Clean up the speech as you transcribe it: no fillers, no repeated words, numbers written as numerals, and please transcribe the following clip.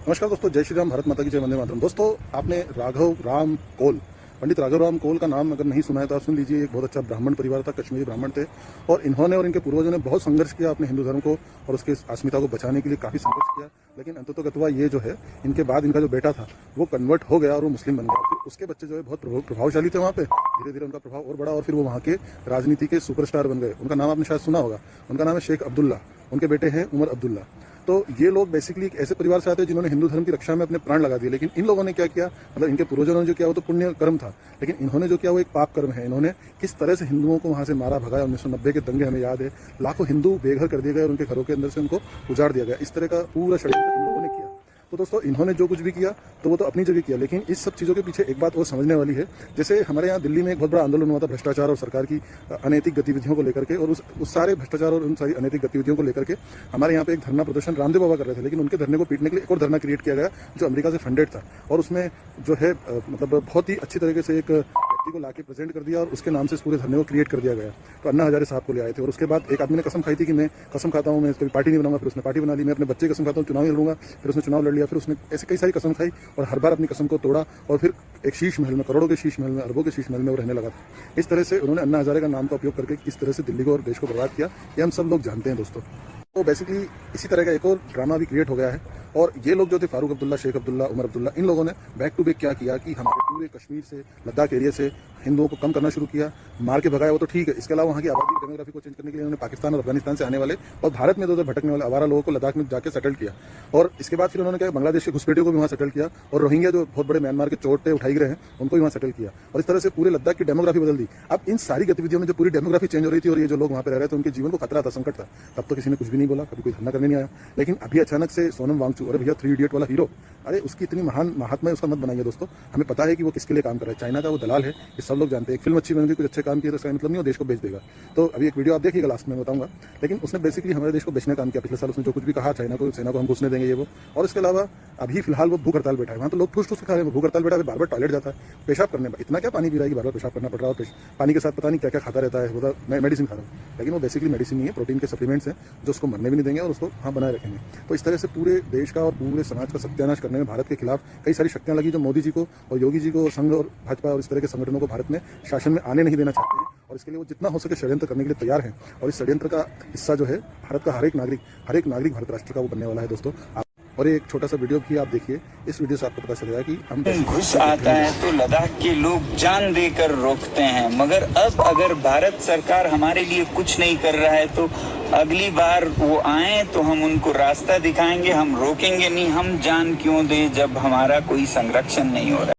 नमस्कार दोस्तों, जय श्री राम, भारत माता की जय, वंदे मातरम। दोस्तों, आपने राघव राम कोल, पंडित राघव राम कोल का नाम अगर नहीं सुना है तो आप सुन लीजिए। एक बहुत अच्छा ब्राह्मण परिवार था, कश्मीरी ब्राह्मण थे और इन्होंने और इनके पूर्वजों ने बहुत संघर्ष किया अपने हिंदू धर्म को और उसके अस्मिता को बचाने के लिए काफी संघर्ष किया। लेकिन अंततोगत्वा ये जो है, इनके बाद इनका जो बेटा था वो कन्वर्ट हो गया और वो मुस्लिम बन गया। फिर उसके बच्चे जो है बहुत प्रभावशाली थे वहाँ पे, धीरे धीरे उनका प्रभाव और बढ़ा और फिर वो वहाँ के राजनीति के सुपरस्टार बन गए। उनका नाम आपने शायद सुना होगा, उनका नाम है शेख अब्दुल्ला, उनके बेटे हैं उमर अब्दुल्ला। तो ये लोग बेसिकली एक ऐसे परिवार से आते हैं जिन्होंने हिंदू धर्म की रक्षा में अपने प्राण लगा दिए। लेकिन इन लोगों ने क्या किया, मतलब इनके पूर्वजों ने जो किया वो तो पुण्य कर्म था, लेकिन इन्होंने जो किया वो एक पाप कर्म है। इन्होंने किस तरह से हिंदुओं को वहां से मारा भगाया। 1990 के दंगे हमें याद है, लाखों हिंदू बेघर कर दिए गए और उनके घरों के अंदर से उनको उजाड़ दिया गया। इस तरह का पूरा षड्यंत्र इन लोगों ने किया। तो दोस्तों, इन्होंने जो कुछ भी किया तो वो तो अपनी जगह किया, लेकिन इस सब चीजों के पीछे एक बात और समझने वाली है। जैसे हमारे यहाँ दिल्ली में एक बहुत बड़ा आंदोलन हुआ था भ्रष्टाचार और सरकार की अनैतिक गतिविधियों को लेकर के, और उस सारे भ्रष्टाचार और उन सारी अनैतिक गतिविधियों को लेकर के हमारे यहाँ पे एक धरना प्रदर्शन रामदेव बाबा कर रहे थे। लेकिन उनके धरने को पीटने के लिए एक और धरना क्रिएट किया गया जो अमेरिका से फंडेड था, और उसमें जो है मतलब बहुत ही अच्छी तरीके से एक व्यक्ति को लाके प्रेजेंट कर दिया और उसके नाम से इस पूरे धरने को क्रिएट कर दिया गया। तो अन्ना हजारे साहब को ले आए थे और उसके बाद एक आदमी ने कसम खाई थी कि मैं कसम खाता हूँ, मैं कभी पार्टी नहीं बनाऊंगा। फिर उसने पार्टी बना ली। मैं अपने बच्चे कसम खाता हूँ चुनाव लड़ूंगा, फिर उसने चुनाव लड़ लिया। फिर उसने ऐसे कई सारी कसम खाई और हर बार अपनी कसम को तोड़ा और फिर एक शीश महल में, करोड़ों के शीश महल में, अरबों के शीश महल में वो रहने लगा था। इस तरह से उन्होंने अन्ना हजारे का नाम का उपयोग करके किस तरह से दिल्ली को और देश को बर्बाद किया, ये हम सब लोग जानते हैं दोस्तों। तो बेसिकली इसी तरह का एक और ड्रामा भी क्रिएट हो गया है। और ये लोग जो थे फारूक अब्दुल्ला, शेख अब्दुल्ला, उमर अब्दुल्ला, इन लोगों ने बैक टू बैक क्या किया कि हमारे पूरे कश्मीर से, लद्दाख एरिया से हिंदुओं को कम करना शुरू किया, मार के भगाया वो तो ठीक है। इसके अलावा वहाँ की आबादी डेमोग्राफी को चेंज करने के लिए उन्होंने पाकिस्तान और अफगानिस्तान से आने वाले और भारत में इधर भटकने वाले आवारा लोगों को लद्दाख में जाकर सेटल किया। और इसके बाद फिर उन्होंने क्या, बांग्लादेश के घुसपैठियों को भी वहाँ सेटल किया और रोहिंग्या जो बहुत बड़े म्यांमार के चोट उठाई गए हैं उनको भी वहाँ सेटल किया। और इस तरह से पूरे लद्दाख की डेमोग्राफी बदल दी। अब इन सारी गतिविधियों में जो पूरी डेमोग्राफी चेंज हो रही थी और ये जो लोग वहाँ पे रह रहे थे उनके जीवन को खतरा था, संकट था, तब तो किसी ने कुछ भी नहीं बोला, कभी कोई धरना करने नहीं आया। लेकिन अभी अचानक से सोनम वांगचुक, अरे भैया 3 इडियट वाला हीरो, अरे उसकी इतनी महान महात्मा है, उसका मत बनाइए दोस्तों। हमें पता है कि वो किसके लिए काम कर रहा है, चाइना का वो दलाल है, ये सब लोग जानते हैं। एक फिल्म अच्छी बन गई, कुछ अच्छे काम किए तो इसका मतलब नहीं वो देश को बेच देगा। तो अभी एक वीडियो आप देखिएगा, लास्ट में बताऊंगा। लेकिन उसने बेसिकली हमारे देश को बेचने का काम किया। पिछले साल उसने जो कुछ भी कहा चाइना को, सेना को हम घुसने देंगे ये वो, और इसके अलावा अभी फिलहाल वो भूख हड़ताल बैठा है। वहाँ तो लोग ठूस ठूस खा रहे हैं, भूख हड़ताल बैठा है, बार बार टॉयलेट जाता है पेशाब करने, इतना क्या पानी पी रहा है कि बार बार पेशाब करना पड़ रहा है। और पानी के साथ पता नहीं क्या क्या खाता रहता है, वो मैं मेडिसिन खा रहा हूँ, लेकिन वो बेसिकली मेडिसिन नहीं है, प्रोटीन के सप्लीमेंट्स हैं जो उसको मरने भी नहीं देंगे और उसको हाँ बनाए रखेंगे। तो इस तरह से पूरे देश का और पूरे समाज का सत्यानाश करने में भारत के खिलाफ कई सारी शक्तियां लगी जो मोदी जी को और योगी जी को, संघ और भाजपा और इस तरह के संगठनों को भारत में शासन में आने नहीं देना चाहते हैं। और इसके लिए वो जितना हो सके षड्यंत्र करने के लिए तैयार हैं। और इस षड्यंत्र का हिस्सा जो है भारत का हर एक नागरिक भारत राष्ट्र का वो बनने वाला है दोस्तों। और एक छोटा सा वीडियो भी आप देखिए, इस वीडियो से आपको पता चलेगा कि हम घुस आता है तो लद्दाख के लोग जान देकर रोकते हैं। मगर अब अगर भारत सरकार हमारे लिए कुछ नहीं कर रहा है तो अगली बार वो आए तो हम उनको रास्ता दिखाएंगे, हम रोकेंगे नहीं। हम जान क्यों दें जब हमारा कोई संरक्षण नहीं हो रहा है।